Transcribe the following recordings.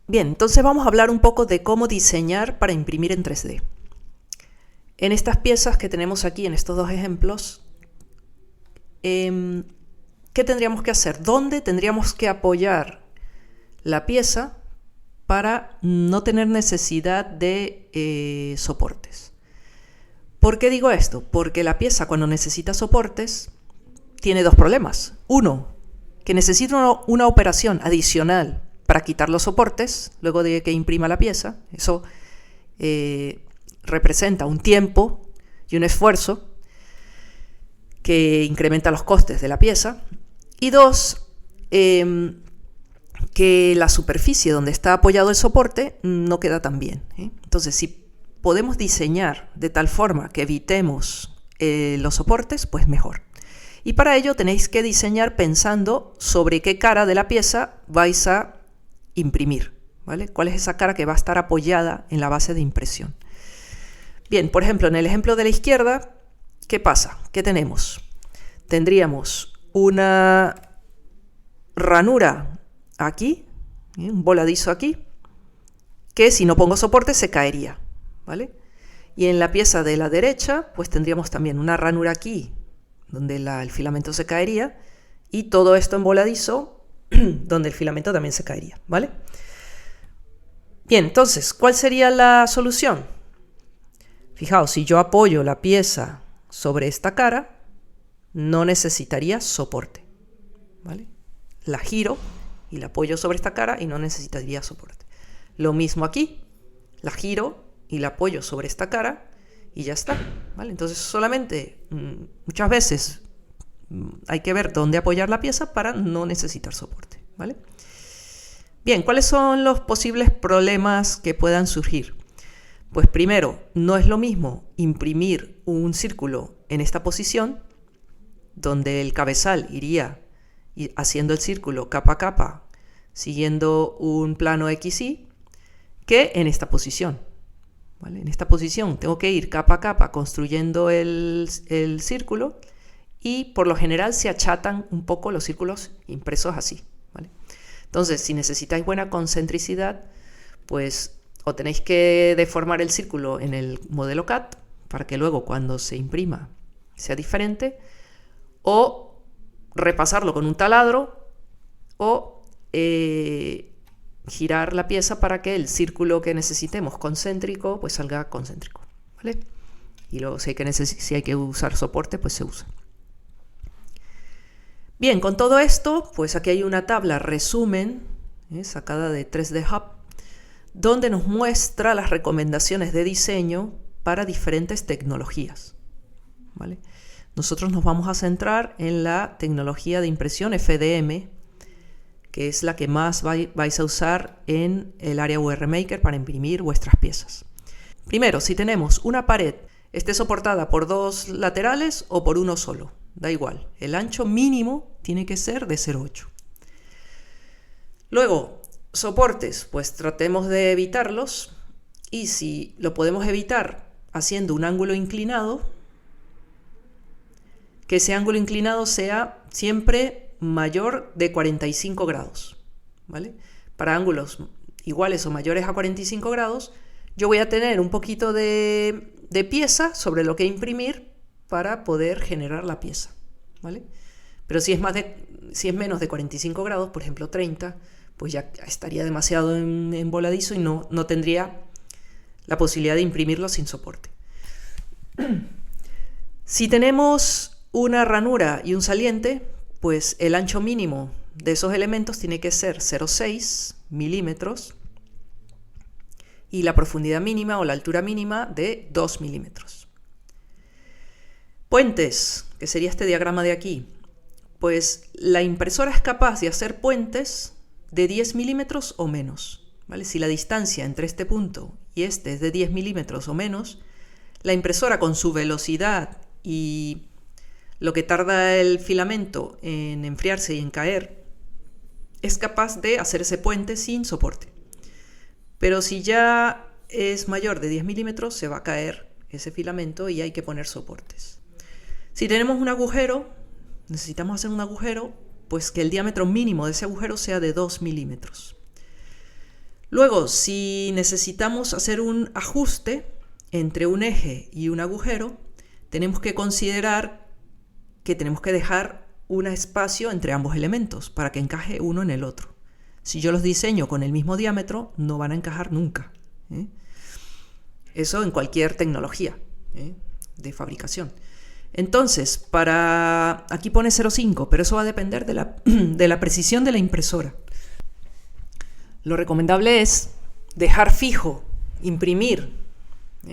Bien, entonces vamos a hablar un poco de cómo diseñar para imprimir en 3D. En estas piezas que tenemos aquí, en estos dos ejemplos, ¿qué tendríamos que hacer? ¿Dónde tendríamos que apoyar la pieza para no tener necesidad de soportes? ¿Por qué digo esto? Porque la pieza, cuando necesita soportes, tiene dos problemas. Uno, que necesita una operación adicional para quitar los soportes luego de que imprima la pieza. Eso representa un tiempo y un esfuerzo que incrementa los costes de la pieza. Y dos, que la superficie donde está apoyado el soporte no queda tan bien. Entonces, si podemos diseñar de tal forma que evitemos los soportes, pues mejor. Y para ello tenéis que diseñar pensando sobre qué cara de la pieza vais a imprimir, ¿vale? ¿Cuál es esa cara que va a estar apoyada en la base de impresión? Bien, por ejemplo, en el ejemplo de la izquierda, ¿qué pasa? ¿Qué tenemos? Tendríamos una ranura aquí, un voladizo aquí, que si no pongo soporte se caería, ¿vale? Y en la pieza de la derecha, pues tendríamos también una ranura aquí, donde el filamento se caería, y todo esto en voladizo, donde el filamento también se caería, ¿vale? Bien, entonces, ¿cuál sería la solución? Fijaos, si yo apoyo la pieza sobre esta cara, no necesitaría soporte, ¿vale? La giro y la apoyo sobre esta cara y no necesitaría soporte. Lo mismo aquí, la giro y la apoyo sobre esta cara y ya está, ¿vale? Entonces solamente muchas veces hay que ver dónde apoyar la pieza para no necesitar soporte, ¿vale? Bien, ¿cuáles son los posibles problemas que puedan surgir? Pues primero, no es lo mismo imprimir un círculo en esta posición, donde el cabezal iría haciendo el círculo capa a capa, siguiendo un plano XY, que en esta posición. ¿Vale? En esta posición tengo que ir capa a capa construyendo el círculo y por lo general se achatan un poco los círculos impresos así, ¿vale? Entonces, si necesitáis buena concentricidad, pues o tenéis que deformar el círculo en el modelo CAD para que luego cuando se imprima sea diferente, o repasarlo con un taladro, o girar la pieza para que el círculo que necesitemos concéntrico pues salga concéntrico, ¿vale? Y luego si hay que usar soporte, pues se usa. Bien, con todo esto, pues aquí hay una tabla resumen sacada de 3D Hub, donde nos muestra las recomendaciones de diseño para diferentes tecnologías, ¿vale? Nosotros nos vamos a centrar en la tecnología de impresión FDM, que es la que más vais a usar en el área UR Maker para imprimir vuestras piezas. Primero, si tenemos una pared, esté soportada por dos laterales o por uno solo, da igual. El ancho mínimo tiene que ser de 0,8. Luego, soportes, pues tratemos de evitarlos, y si lo podemos evitar haciendo un ángulo inclinado, que ese ángulo inclinado sea siempre mayor de 45 grados, ¿vale? Para ángulos iguales o mayores a 45 grados, yo voy a tener un poquito de pieza sobre lo que imprimir para poder generar la pieza, ¿vale? Pero si es menos de 45 grados, por ejemplo 30, pues ya estaría demasiado emboladizo y no tendría la posibilidad de imprimirlo sin soporte. Si tenemos una ranura y un saliente, pues el ancho mínimo de esos elementos tiene que ser 0,6 milímetros y la profundidad mínima o la altura mínima de 2 milímetros. Puentes, que sería este diagrama de aquí, pues la impresora es capaz de hacer puentes de 10 milímetros o menos, ¿vale? Si la distancia entre este punto y este es de 10 milímetros o menos, la impresora con su velocidad y lo que tarda el filamento en enfriarse y en caer, es capaz de hacer ese puente sin soporte. Pero si ya es mayor de 10 milímetros, se va a caer ese filamento y hay que poner soportes. Si tenemos un agujero, necesitamos hacer un agujero, pues que el diámetro mínimo de ese agujero sea de 2 milímetros. Luego, si necesitamos hacer un ajuste entre un eje y un agujero, tenemos que considerar que tenemos que dejar un espacio entre ambos elementos para que encaje uno en el otro. Si yo los diseño con el mismo diámetro, no van a encajar nunca. Eso en cualquier tecnología de fabricación. Entonces, aquí pone 0,5, pero eso va a depender de la precisión de la impresora. Lo recomendable es dejar fijo, imprimir,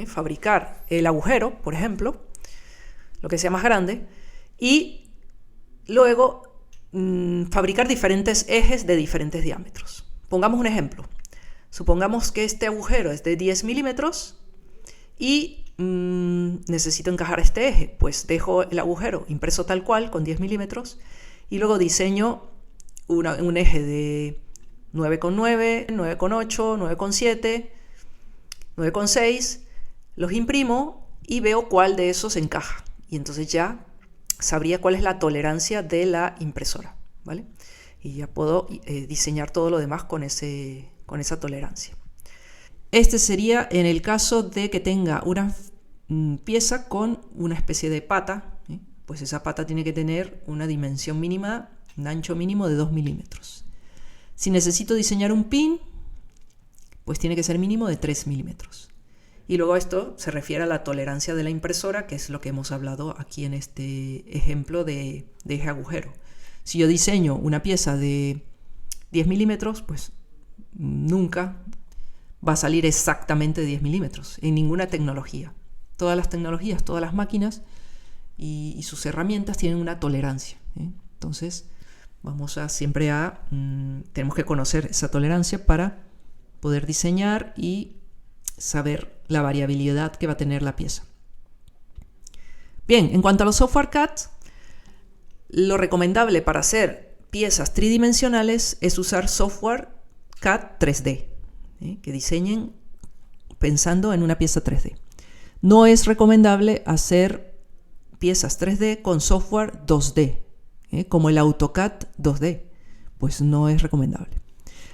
fabricar el agujero, por ejemplo, lo que sea más grande, y luego fabricar diferentes ejes de diferentes diámetros. Pongamos un ejemplo. Supongamos que este agujero es de 10 milímetros y necesito encajar este eje. Pues dejo el agujero impreso tal cual, con 10 milímetros, y luego diseño un eje de 9,9, 9,8, 9,7, 9,6, los imprimo y veo cuál de esos encaja. Y entonces ya sabría cuál es la tolerancia de la impresora, ¿vale? Y ya puedo diseñar todo lo demás con esa tolerancia. Este sería en el caso de que tenga una pieza con una especie de pata, pues esa pata tiene que tener una dimensión mínima, un ancho mínimo de 2 milímetros. Si necesito diseñar un pin, pues tiene que ser mínimo de 3 milímetros. Y luego esto se refiere a la tolerancia de la impresora, que es lo que hemos hablado aquí en este ejemplo de eje agujero. Si yo diseño una pieza de 10 milímetros, pues nunca va a salir exactamente 10 milímetros en ninguna tecnología. Todas las tecnologías, todas las máquinas y sus herramientas tienen una tolerancia. Entonces, tenemos que conocer esa tolerancia para poder diseñar y saber la variabilidad que va a tener la pieza. Bien, en cuanto a los software CAD, lo recomendable para hacer piezas tridimensionales es usar software CAD 3D, que diseñen pensando en una pieza 3D. No es recomendable hacer piezas 3D con software 2D, como el AutoCAD 2D, pues no es recomendable.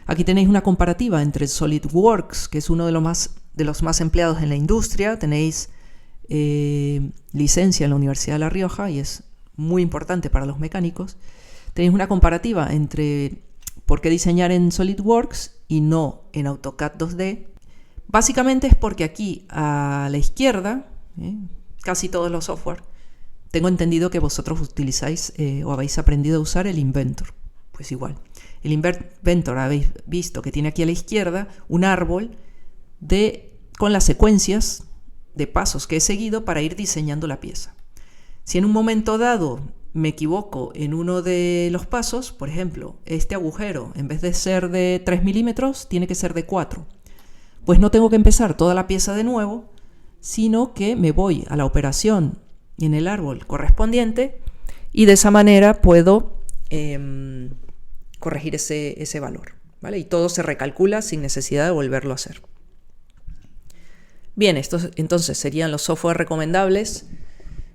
Aquí tenéis una comparativa entre SolidWorks, que es uno de los más empleados en la industria. Tenéis licencia en la Universidad de La Rioja y es muy importante para los mecánicos. Tenéis una comparativa entre por qué diseñar en SolidWorks y no en AutoCAD 2D. Básicamente es porque aquí a la izquierda, casi todos los software, tengo entendido que vosotros utilizáis o habéis aprendido a usar el Inventor. Pues igual, el Inventor habéis visto que tiene aquí a la izquierda un árbol con las secuencias de pasos que he seguido para ir diseñando la pieza. Si en un momento dado me equivoco en uno de los pasos, por ejemplo, este agujero en vez de ser de 3 milímetros tiene que ser de 4, pues no tengo que empezar toda la pieza de nuevo, sino que me voy a la operación en el árbol correspondiente y de esa manera puedo corregir ese valor, ¿vale? Y todo se recalcula sin necesidad de volverlo a hacer. Bien, estos entonces serían los software recomendables.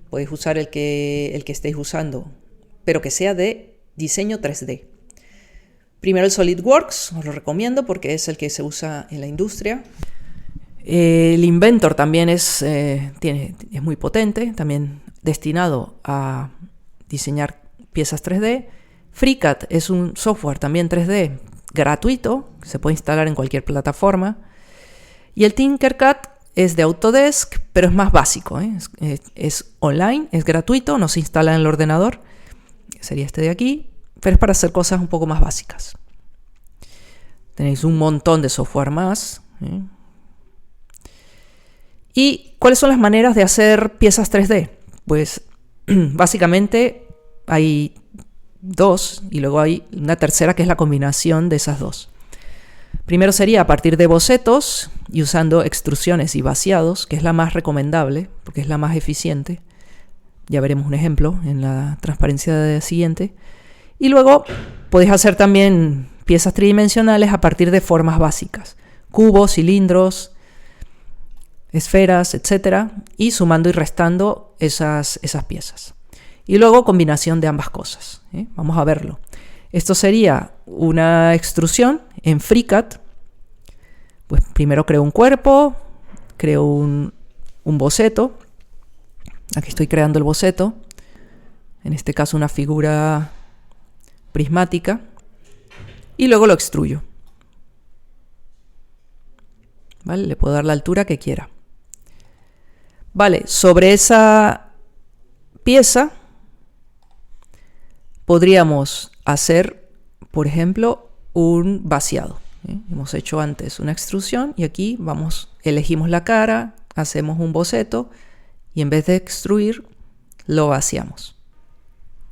Podéis usar el que estéis usando, pero que sea de diseño 3D. Primero el SolidWorks, os lo recomiendo porque es el que se usa en la industria. El Inventor también es muy potente, también destinado a diseñar piezas 3D. FreeCAD es un software también 3D gratuito, que se puede instalar en cualquier plataforma. Y el Tinkercad es de Autodesk, pero es más básico, es online, es gratuito, no se instala en el ordenador, sería este de aquí, pero es para hacer cosas un poco más básicas. Tenéis un montón de software más. ¿Y cuáles son las maneras de hacer piezas 3D? Pues básicamente hay dos y luego hay una tercera que es la combinación de esas dos. Primero sería a partir de bocetos y usando extrusiones y vaciados, que es la más recomendable porque es la más eficiente. Ya veremos un ejemplo en la transparencia siguiente. Y luego podéis hacer también piezas tridimensionales a partir de formas básicas, cubos, cilindros, esferas, etc. Y sumando y restando esas piezas. Y luego combinación de ambas cosas. Vamos a verlo. Esto sería una extrusión en FreeCAD Pues primero creo un cuerpo, creo un boceto. Aquí estoy creando el boceto. En este caso una figura prismática. Y luego lo extruyo. ¿Vale? Le puedo dar la altura que quiera. Vale, sobre esa pieza podríamos hacer, por ejemplo, un vaciado. Hemos hecho antes una extrusión y aquí elegimos la cara, hacemos un boceto y en vez de extruir, lo vaciamos.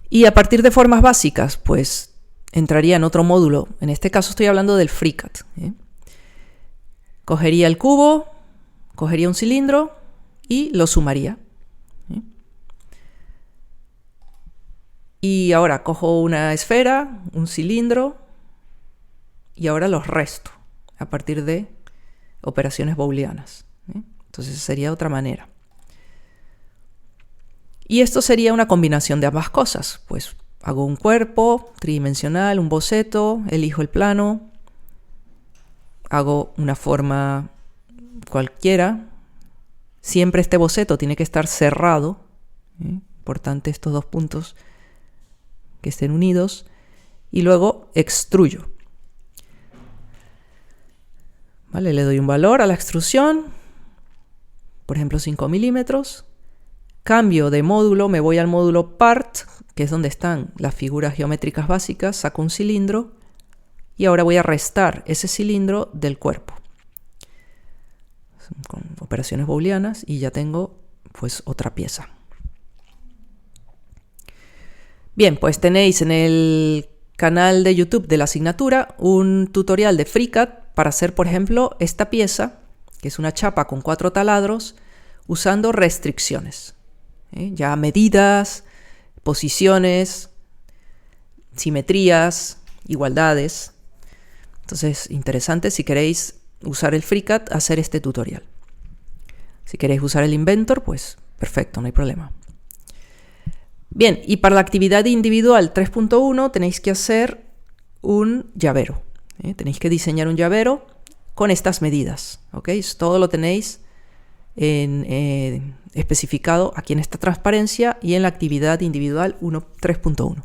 Y a partir de formas básicas, pues entraría en otro módulo. En este caso estoy hablando del FreeCAD. Cogería el cubo, cogería un cilindro y lo sumaría. Y ahora cojo una esfera, un cilindro y ahora los resto a partir de operaciones booleanas. Entonces sería otra manera. Y esto sería una combinación de ambas cosas. Pues hago un cuerpo tridimensional, un boceto, elijo el plano, hago una forma cualquiera. Siempre este boceto tiene que estar cerrado. Importante estos dos puntos que estén unidos. Y luego extruyo. ¿Vale? Le doy un valor a la extrusión. Por ejemplo, 5 milímetros. Cambio de módulo, me voy al módulo Part, que es donde están las figuras geométricas básicas. Saco un cilindro. Y ahora voy a restar ese cilindro del cuerpo. Con operaciones booleanas y ya tengo pues otra pieza. Bien, pues tenéis en el canal de YouTube de la asignatura un tutorial de FreeCAD para hacer, por ejemplo, esta pieza, que es una chapa con 4 taladros, usando restricciones. Ya medidas, posiciones, simetrías, igualdades. Entonces, interesante si queréis usar el FreeCAD, hacer este tutorial. Si queréis usar el Inventor, pues perfecto, no hay problema. Bien, y para la actividad individual 3.1 tenéis que hacer un llavero. Tenéis que diseñar un llavero con estas medidas. ¿Okay? Todo lo tenéis especificado aquí en esta transparencia y en la actividad individual 3.1.